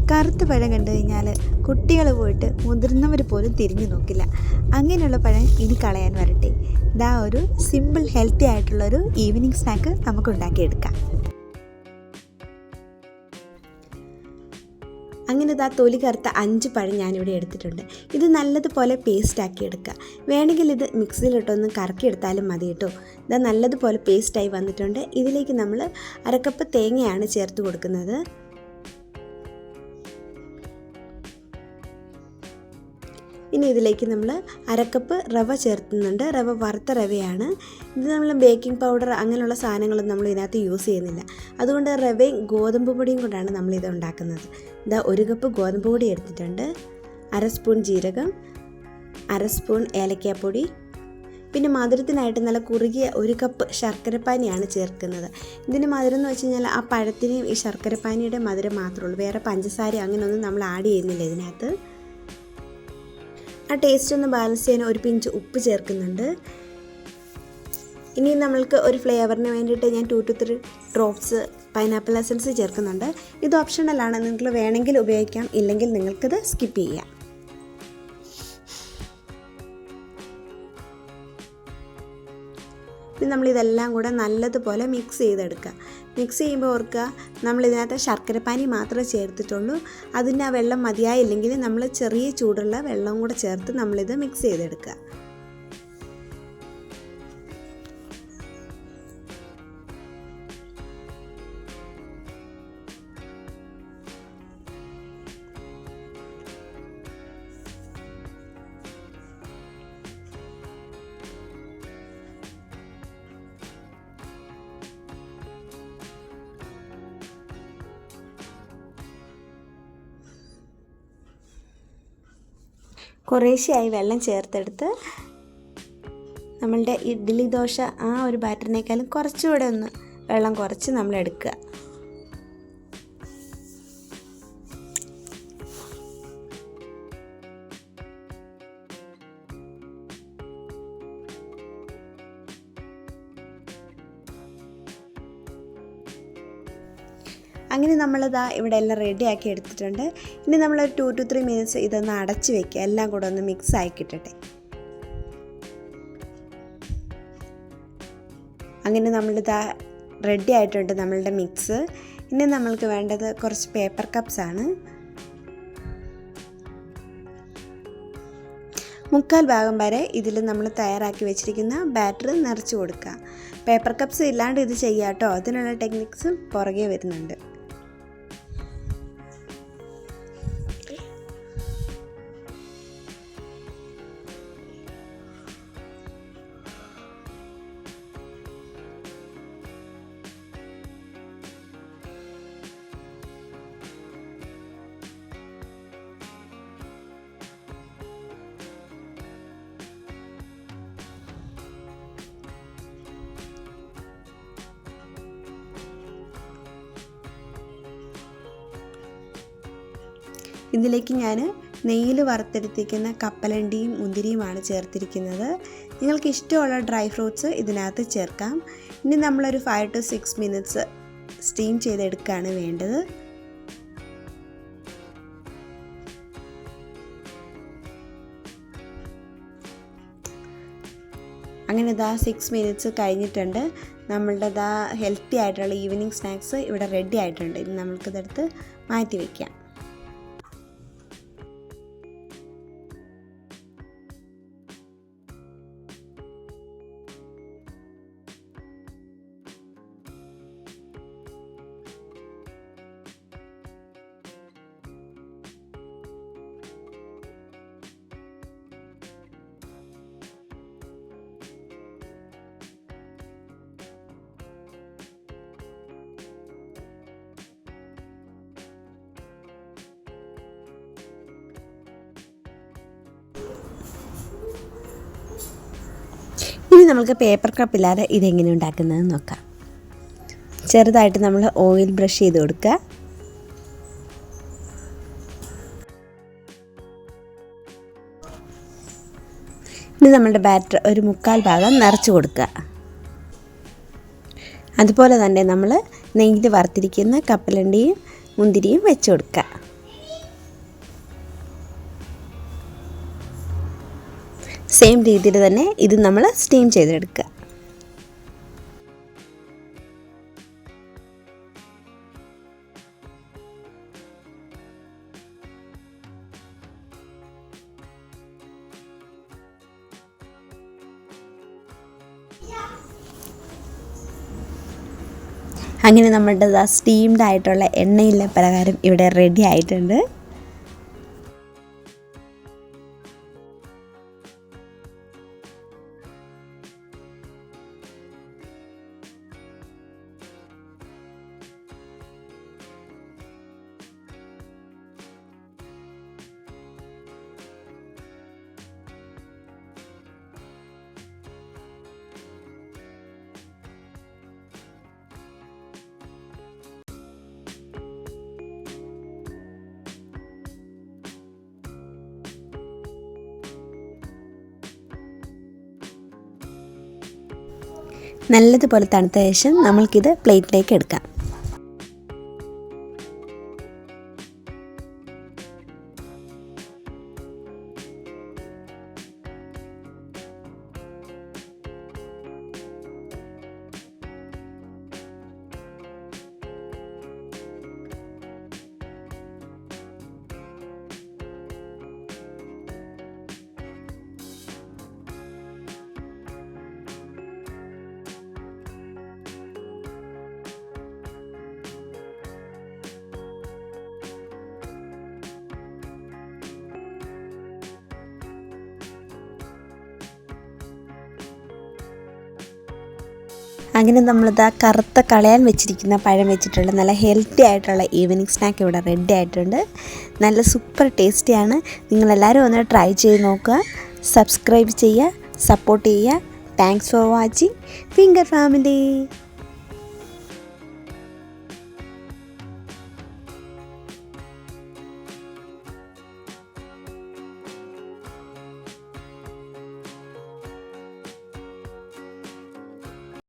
കറുത്ത പഴം കണ്ടു കഴിഞ്ഞാൽ കുട്ടികൾ പോയിട്ട് മുതിർന്നവർ പോലും തിരിഞ്ഞു നോക്കില്ല. അങ്ങനെയുള്ള പഴം ഇനി കളയാൻ വരട്ടെ. ഇതാ ഒരു സിമ്പിൾ ഹെൽത്തി ആയിട്ടുള്ളൊരു ഈവനിങ് സ്നാക്ക് നമുക്ക് ഉണ്ടാക്കിയെടുക്കാം. അങ്ങനെ ഇതാ തൊലി കറുത്ത 5 പഴം ഞാനിവിടെ എടുത്തിട്ടുണ്ട്. ഇത് നല്ലതുപോലെ പേസ്റ്റാക്കി എടുക്കുക. വേണമെങ്കിൽ ഇത് മിക്സിയിലിട്ടൊന്ന് കറക്കിയെടുത്താലും മതി കേട്ടോ. ഇതാ നല്ലതുപോലെ പേസ്റ്റായി വന്നിട്ടുണ്ട്. ഇതിലേക്ക് നമ്മൾ 1/2 കപ്പ് തേങ്ങയാണ് ചേർത്ത് കൊടുക്കുന്നത്. ഇനി ഇതിലേക്ക് നമ്മൾ 1/2 കപ്പ് റവ ചേർത്തുന്നുണ്ട്. റവ വറുത്ത റവയാണ്. ഇത് നമ്മൾ ബേക്കിംഗ് പൗഡർ അങ്ങനെയുള്ള സാധനങ്ങളൊന്നും നമ്മൾ ഇതിനകത്ത് യൂസ് ചെയ്യുന്നില്ല. അതുകൊണ്ട് റവയും ഗോതമ്പ് പൊടിയും കൊണ്ടാണ് നമ്മളിത് ഉണ്ടാക്കുന്നത്. ഇതാ 1 കപ്പ് ഗോതമ്പ് പൊടി എടുത്തിട്ടുണ്ട്, 1/2 സ്പൂൺ ജീരകം, 1/2 സ്പൂൺ ഏലക്കാപ്പൊടി, പിന്നെ മധുരത്തിനായിട്ട് നല്ല കുറുകിയ 1 കപ്പ് ശർക്കരപ്പാനിയാണ് ചേർക്കുന്നത്. ഇതിന് മധുരം എന്ന് വെച്ച് കഴിഞ്ഞാൽ ആ പഴത്തിനെയും ഈ ശർക്കരപ്പാനിയുടെ മധുരം മാത്രമേ ഉള്ളൂ. വേറെ പഞ്ചസാര അങ്ങനെയൊന്നും നമ്മൾ ആഡ് ചെയ്യുന്നില്ല ഇതിനകത്ത്. ആ ടേസ്റ്റ് ഒന്ന് ബാലൻസ് ചെയ്യാൻ 1 പിഞ്ച് ഉപ്പ് ചേർക്കുന്നുണ്ട്. ഇനി നമ്മൾക്ക് ഒരു ഫ്ലേവറിന് വേണ്ടിയിട്ട് ഞാൻ 2 to 3 ഡ്രോപ്സ് പൈനാപ്പിൾ എസൻസ് ചേർക്കുന്നുണ്ട്. ഇത് ഓപ്ഷണലാണ്, നിങ്ങൾക്ക് വേണമെങ്കിൽ ഉപയോഗിക്കാം, ഇല്ലെങ്കിൽ നിങ്ങൾക്കിത് സ്കിപ്പ് ചെയ്യാം. ഇനി നമ്മളിതെല്ലാം കൂടെ നല്ലതുപോലെ മിക്സ് ചെയ്തെടുക്കുക. മിക്സ് ചെയ്യുമ്പോൾ ഓർക്കുക, നമ്മളിതിനകത്ത് ശർക്കരപ്പാനി മാത്രമേ ചേർത്തിട്ടുള്ളൂ. അതിൻ്റെ ആ വെള്ളം മതിയായില്ലെങ്കിൽ നമ്മൾ ചെറിയ ചൂടുള്ള വെള്ളവും കൂടെ ചേർത്ത് നമ്മളിത് മിക്സ് ചെയ്തെടുക്കുക. കുറേശ്ശെയായി വെള്ളം ചേർത്തെടുത്ത് നമ്മളുടെ ഇഡ്ഡലി ദോശ ആ ഒരു ബാറ്ററിനേക്കാളും കുറച്ചുകൂടെ ഒന്ന് വെള്ളം കുറച്ച് നമ്മൾ എടുക്കുക. അങ്ങനെ നമ്മളിതാ ഇവിടെ എല്ലാം റെഡിയാക്കി എടുത്തിട്ടുണ്ട്. ഇനി നമ്മൾ 2 to 3 മിനിറ്റ്സ് ഇതൊന്ന് അടച്ച് വയ്ക്കുക, എല്ലാം കൂടെ ഒന്ന് മിക്സ് ആയി കിട്ടട്ടെ. അങ്ങനെ നമ്മളിതാ റെഡി ആയിട്ടുണ്ട് നമ്മളുടെ മിക്സ്. ഇനി നമ്മൾക്ക് വേണ്ടത് കുറച്ച് പേപ്പർ കപ്സ് ആണ്. 1/4 ഭാഗം വരെ ഇതിൽ നമ്മൾ തയ്യാറാക്കി വെച്ചിരിക്കുന്ന ബാറ്റർ നിറച്ച് കൊടുക്കുക. പേപ്പർ കപ്സ് ഇല്ലാണ്ട് ഇത് ചെയ്യാം കേട്ടോ, അതിനുള്ള ടെക്നിക്സും പുറകെ വരുന്നുണ്ട്. ഇതിലേക്ക് ഞാൻ നെയ്യിൽ വറുത്തെടുത്തിരിക്കുന്ന കപ്പലണ്ടിയും മുന്തിരിയുമാണ് ചേർത്തിരിക്കുന്നത്. നിങ്ങൾക്ക് ഇഷ്ടമുള്ള ഡ്രൈ ഫ്രൂട്ട്സ് ഇതിനകത്ത് ചേർക്കാം. ഇനി നമ്മളൊരു 5 to 6 മിനിറ്റ്സ് സ്റ്റീം ചെയ്തെടുക്കുകയാണ് വേണ്ടത്. അങ്ങനെ ഇതാ 6 മിനിറ്റ്സ് കഴിഞ്ഞിട്ടുണ്ട്. നമ്മളുടെ ഇതാ ഹെൽത്തി ആയിട്ടുള്ള ഈവനിങ് സ്നാക്സ് ഇവിടെ റെഡി ആയിട്ടുണ്ട്. ഇനി നമ്മൾക്കിതെടുത്ത് മാറ്റി വയ്ക്കാം. ഇനി നമുക്ക് പേപ്പർ കപ്പില്ലാതെ ഇതെങ്ങനെ ഉണ്ടാക്കുന്നത് നോക്കാം. ചെറുതായിട്ട് നമ്മൾ ഓയിൽ ബ്രഷ് ചെയ്ത് കൊടുക്കുക. ഇനി നമ്മളുടെ ബാറ്റർ ഒരു 1/4 ഭാഗം നിറച്ച് കൊടുക്കുക. അതുപോലെ തന്നെ നമ്മൾ നെയ്യിൽ വറുത്തിരിക്കുന്ന കപ്പലണ്ടിയും മുന്തിരിയും വെച്ച് കൊടുക്കുക. സെയിം രീതിയിൽ തന്നെ ഇത് നമ്മൾ സ്റ്റീം ചെയ്തെടുക്കുക. അങ്ങനെ നമ്മുടെ സ്റ്റീംഡ് ആയിട്ടുള്ള എണ്ണയില്ല പലഹാരം ഇവിടെ റെഡി ആയിട്ടുണ്ട്. നല്ലതുപോലെ തണുത്ത ശേഷം നമ്മൾക്കിത് പ്ലേറ്റിലേക്ക് എടുക്കാം. അങ്ങനെ നമ്മളിതാ കറുത്ത കളയാൻ വെച്ചിരിക്കുന്ന പഴം വെച്ചിട്ടുള്ള നല്ല ഹെൽത്തി ആയിട്ടുള്ള ഈവനിങ് സ്നാക്ക് ഇവിടെ റെഡി ആയിട്ടുണ്ട്. നല്ല സൂപ്പർ ടേസ്റ്റിയാണ്. നിങ്ങളെല്ലാവരും ഒന്ന് ട്രൈ ചെയ്ത് നോക്കുക. സബ്സ്ക്രൈബ് ചെയ്യുക, സപ്പോർട്ട് ചെയ്യുക. Thanks for watching finger family.